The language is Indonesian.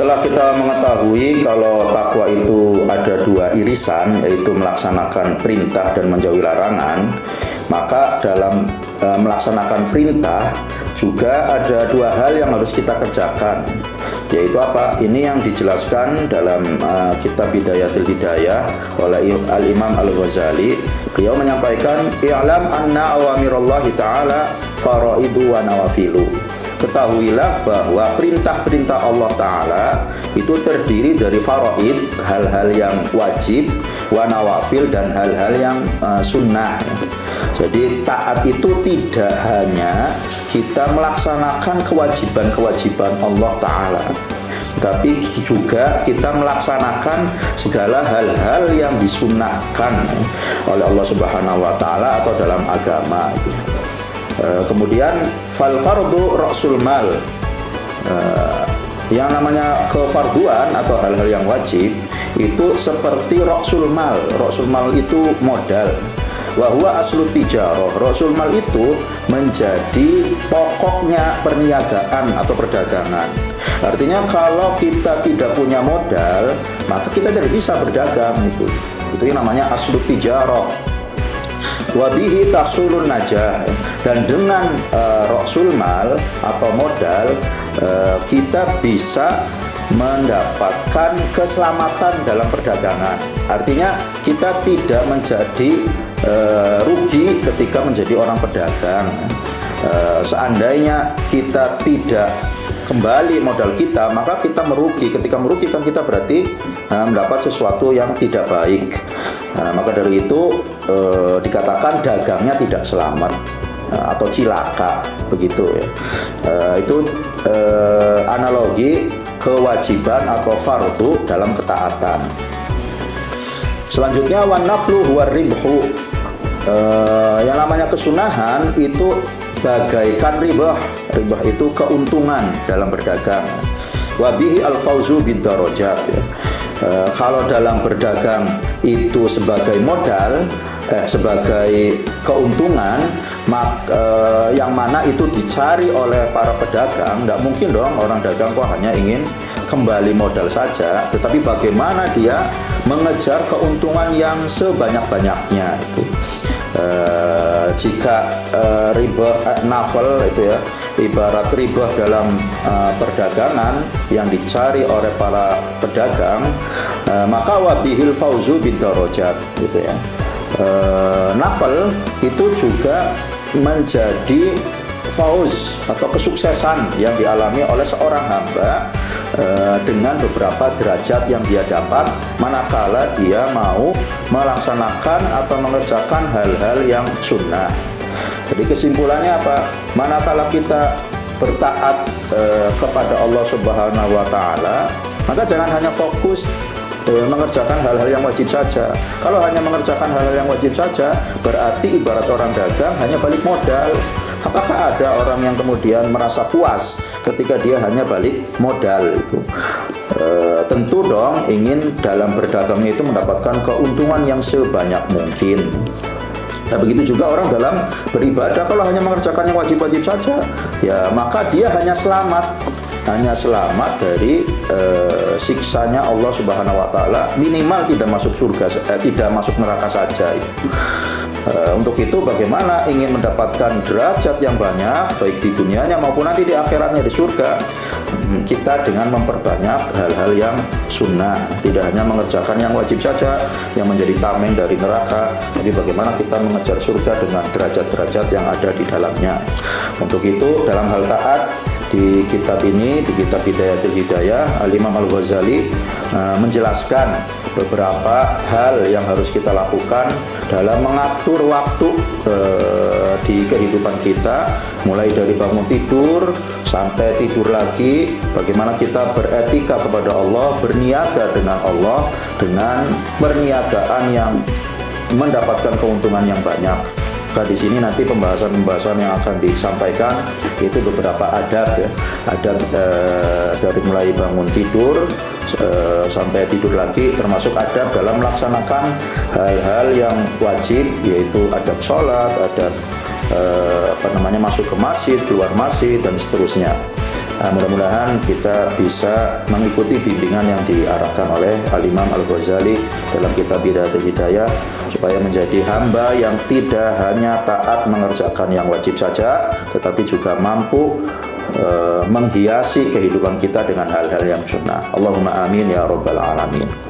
Setelah kita mengetahui kalau takwa itu ada dua irisan, yaitu melaksanakan perintah dan menjauhi larangan, maka dalam melaksanakan perintah juga ada dua hal yang harus kita kerjakan, yaitu apa? Ini yang dijelaskan dalam kitab Bidayatul Hidayah oleh Al-Imam Al-Ghazali. Beliau menyampaikan, "I'lam anna awamirallahi ta'ala faraidu wa nawafilu." Ketahuilah bahwa perintah-perintah Allah Ta'ala itu terdiri dari faraid, hal-hal yang wajib, wa nawafil, dan hal-hal yang sunnah. Jadi taat itu tidak hanya kita melaksanakan kewajiban-kewajiban Allah Ta'ala, tapi juga kita melaksanakan segala hal-hal yang disunnahkan oleh Allah Subhanahu wa Ta'ala atau dalam agama. Kemudian fal fardu ra'sul mal, yang namanya kefarduan atau hal-hal yang wajib itu seperti ra'sul mal. Ra'sul mal itu modal. Wa huwa aslu tijarah. Ra'sul mal itu menjadi pokoknya perniagaan atau perdagangan. Artinya kalau kita tidak punya modal, maka kita tidak bisa berdagang. Itu yang namanya aslu tijarah. Wabihi tahsulun najah, dan dengan ra'sul mal atau modal kita bisa mendapatkan keselamatan dalam perdagangan. Artinya kita tidak menjadi rugi ketika menjadi orang pedagang. Seandainya kita tidak kembali modal kita, maka kita merugi. Ketika merugi kan kita berarti mendapat sesuatu yang tidak baik. Maka dari itu dikatakan dagangnya tidak selamat atau cilaka, begitu ya. Itu analogi kewajiban atau fardu dalam ketaatan. Selanjutnya wan naflu huwa ribhu. Yang namanya kesunahan itu bagaikan ribah. Ribah itu keuntungan dalam berdagang. Wabihi al-fauzu bid-darajat ya. Kalau dalam berdagang itu sebagai modal, sebagai keuntungan, yang mana itu dicari oleh para pedagang. Tidak mungkin dong orang dagang kok hanya ingin kembali modal saja, tetapi bagaimana dia mengejar keuntungan yang sebanyak-banyaknya itu. Jika riba nafal itu ya, ibarat riba dalam perdagangan yang dicari oleh para pedagang, maka wabihil fauzu bid-darajat gitu ya. Nafal itu juga menjadi fauz atau kesuksesan yang dialami oleh seorang hamba dengan beberapa derajat yang dia dapat manakala dia mau melaksanakan atau mengerjakan hal-hal yang sunnah. Jadi kesimpulannya apa? Manakala kita bertaat kepada Allah Subhanahu wa Ta'ala, maka jangan hanya fokus mengerjakan hal-hal yang wajib saja. Kalau hanya mengerjakan hal-hal yang wajib saja, berarti ibarat orang dagang hanya balik modal. Apakah ada orang yang kemudian merasa puas ketika dia hanya balik modal itu? Tentu dong ingin dalam berdagangnya itu mendapatkan keuntungan yang sebanyak mungkin. Nah begitu juga orang dalam beribadah, kalau hanya mengerjakan yang wajib-wajib saja, ya maka dia hanya selamat dari siksanya Allah Subhanahu wa Ta'ala, minimal tidak masuk surga, tidak masuk neraka saja. Untuk itu bagaimana ingin mendapatkan derajat yang banyak baik di dunianya maupun nanti di akhiratnya di surga, kita dengan memperbanyak hal-hal yang sunnah, tidak hanya mengerjakan yang wajib saja yang menjadi tameng dari neraka, tapi bagaimana kita mengejar surga dengan derajat-derajat yang ada di dalamnya. Untuk itu dalam hal taat, di kitab ini, di kitab Bidayatul Hidayah, Al-Imam Al-Ghazali menjelaskan beberapa hal yang harus kita lakukan dalam mengatur waktu di kehidupan kita, mulai dari bangun tidur sampai tidur lagi, bagaimana kita beretika kepada Allah, berniaga dengan Allah dengan perniagaan yang mendapatkan keuntungan yang banyak. Di sini nanti pembahasan-pembahasan yang akan disampaikan itu beberapa adab ya, adab dari mulai bangun tidur sampai tidur lagi, termasuk adab dalam melaksanakan hal-hal yang wajib, yaitu adab sholat, adab masuk ke masjid, keluar masjid, dan seterusnya. Mudah-mudahan kita bisa mengikuti bimbingan yang diarahkan oleh Al-Imam Al-Ghazali dalam kitab Bidayatul Hidayah, supaya menjadi hamba yang tidak hanya taat mengerjakan yang wajib saja, tetapi juga mampu menghiasi kehidupan kita dengan hal-hal yang sunnah. Allahumma amin ya rabbal alamin.